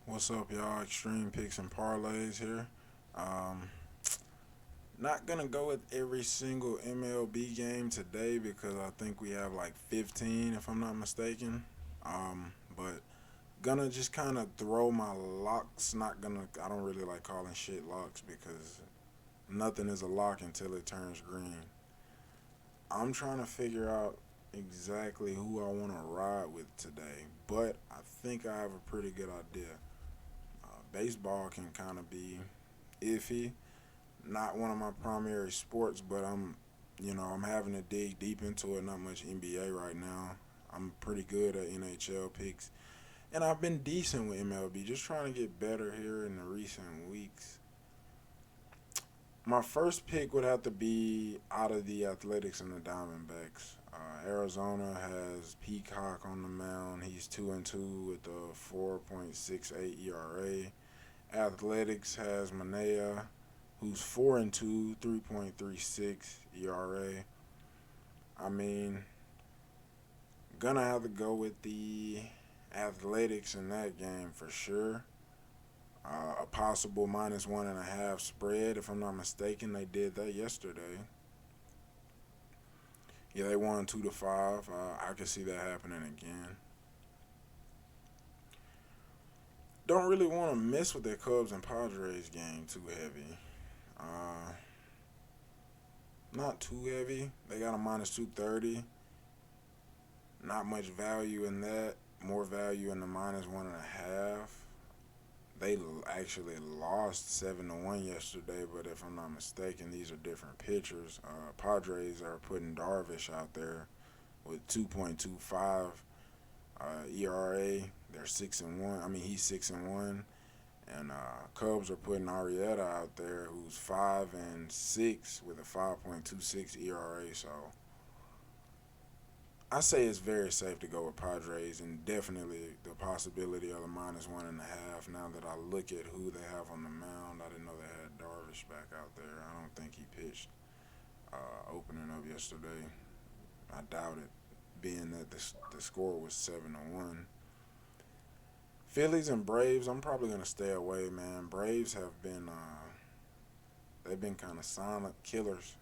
What's up, y'all? Extreme Picks and Parlays here. Um, Not gonna go with every single MLB game today because I think we have like 15, if I'm not mistaken. But gonna just kind of throw my locks. Not gonna. I don't really like calling shit locks because nothing is a lock until it turns green. I'm trying to figure out exactly who I want to ride with today, but I think I have a pretty good idea. Baseball can kind of be iffy. Not one of my primary sports, but I'm having to dig deep into it. Not much NBA right now. I'm pretty good at NHL picks, and I've been decent with MLB. Just trying to get better here in the recent weeks. My first pick would have to be out of the Athletics and the Diamondbacks. Arizona has Peacock on the mound. He's 2-2 with a 4.68 ERA. Athletics has Manea, who's 4-2, 3.36 ERA. I mean, gonna have to go with the Athletics in that game for sure. A possible -1.5 spread, if I'm not mistaken. They did that yesterday. Yeah, they won 2-5. I could see that happening again. Don't really want to mess with that Cubs and Padres game too heavy. Uh, Not too heavy. They got a -230. Not much value in that. More value in the -1.5. They actually lost 7-1 yesterday, but if I'm not mistaken, these are different pitchers. Padres are putting Darvish out there with 2.25 ERA. They're 6-1. I mean, he's 6-1. And Cubs are putting Arrieta out there, who's 5-6 with a 5.26 ERA. So I say it's very safe to go with Padres, and definitely the possibility of a -1.5. Now that I look at who they have on the mound, I didn't know they had Darvish back out there. I don't think he pitched opening up yesterday. I doubt it, being that the score was 7-1. Phillies and Braves, I'm probably gonna stay away, man. Braves have been they've been kind of silent killers,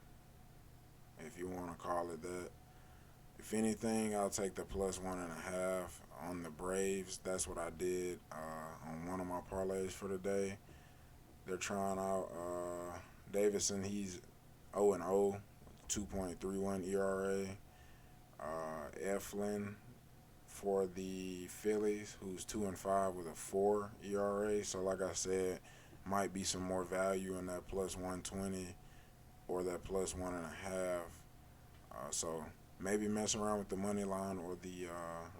if you want to call it that. If anything, I'll take the +1.5 on the Braves. That's what I did on one of my parlays for the day. They're trying out Davison. He's 0-0, 2.31 ERA. Eflin for the Phillies, who's 2-5 with a 4 ERA. So, like I said, might be some more value in that +120 or that +1.5. So maybe mess around with the money line or the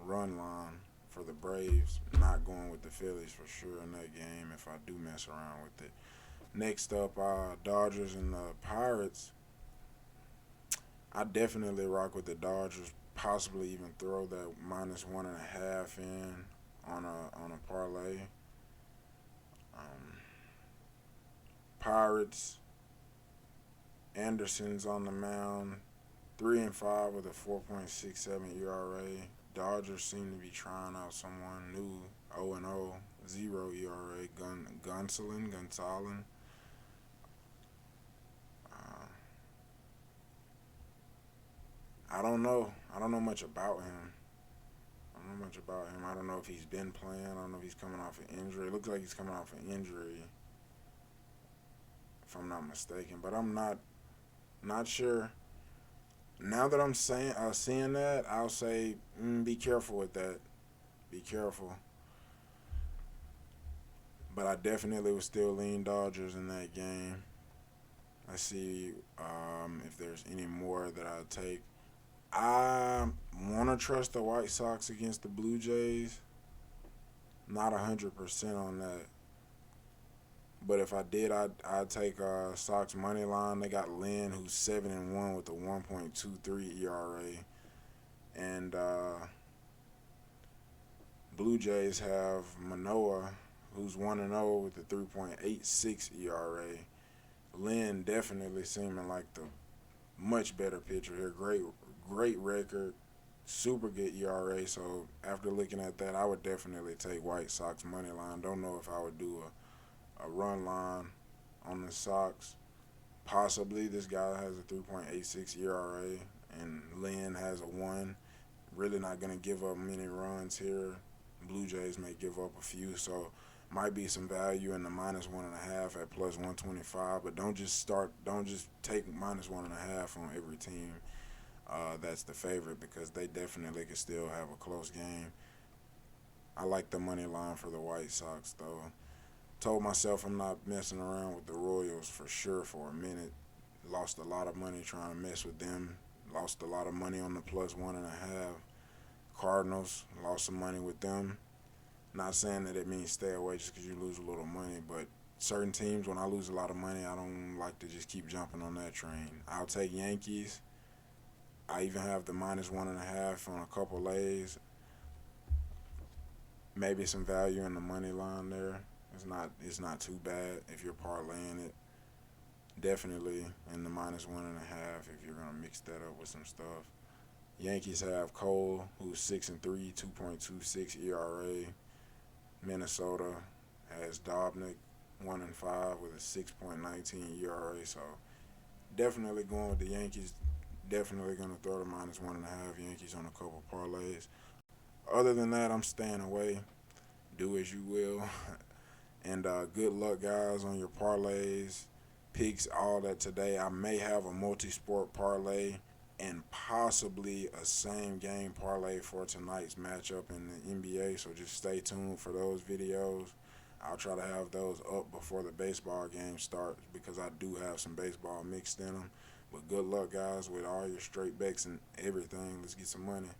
run line for the Braves. Not going with the Phillies for sure in that game if I do mess around with it. Next up, Dodgers and the Pirates. I definitely rock with the Dodgers. Possibly even throw that -1.5 in on a parlay. Um, Pirates. Anderson's on the mound. 3-5 with a 4.67 ERA. Dodgers seem to be trying out someone new. 0-0, 0 ERA. Gonsolin. Uh, I don't know. I don't know much about him. I don't know if he's been playing. I don't know if he's coming off an injury. It looks like he's coming off an injury, if I'm not mistaken. But I'm not sure. Now that I'm seeing that, I'll say be careful with that. Be careful. But I definitely would still lean Dodgers in that game. Let's see if there's any more that I'll take. I want to trust the White Sox against the Blue Jays. Not 100% on that. But if I did, I'd take Sox money line. They got Lynn, who's 7-1 with a 1.23 ERA, and Blue Jays have Manoa, who's 1-0 with a 3.86 ERA. Lynn definitely seeming like the much better pitcher here. Great record. super good ERA. So after looking at that, I would definitely take White Sox money line. Don't know if I would do a run line on the Sox. Possibly this guy has a 3.86 ERA and Lynn has a 1. Really not going to give up many runs here. Blue Jays may give up a few, so might be some value in the -1.5 at +125. But don't just take -1.5 on every team that's the favorite, because they definitely could still have a close game. I like the money line for the White Sox though. Told myself I'm not messing around with the Royals for sure for a minute. Lost a lot of money trying to mess with them. Lost a lot of money on the +1.5. Cardinals, lost some money with them. Not saying that it means stay away just because you lose a little money, but certain teams, when I lose a lot of money, I don't like to just keep jumping on that train. I'll take Yankees. I even have the -1.5 on a couple lays. Maybe some value in the money line there. It's not too bad if you're parlaying it. Definitely in the -1.5 if you're gonna mix that up with some stuff. Yankees have Cole, who's 6-3, 2.26 ERA. Minnesota has Dobnik, 1-5 with a 6.19 ERA. So definitely going with the Yankees. Definitely gonna throw the -1.5 Yankees on a couple parlays. Other than that, I'm staying away. Do as you will. And good luck, guys, on your parlays, picks, all that today. I may have a multi-sport parlay and possibly a same game parlay for tonight's matchup in the NBA. So just stay tuned for those videos. I'll try to have those up before the baseball game starts because I do have some baseball mixed in them. But good luck, guys, with all your straight bets and everything. Let's get some money.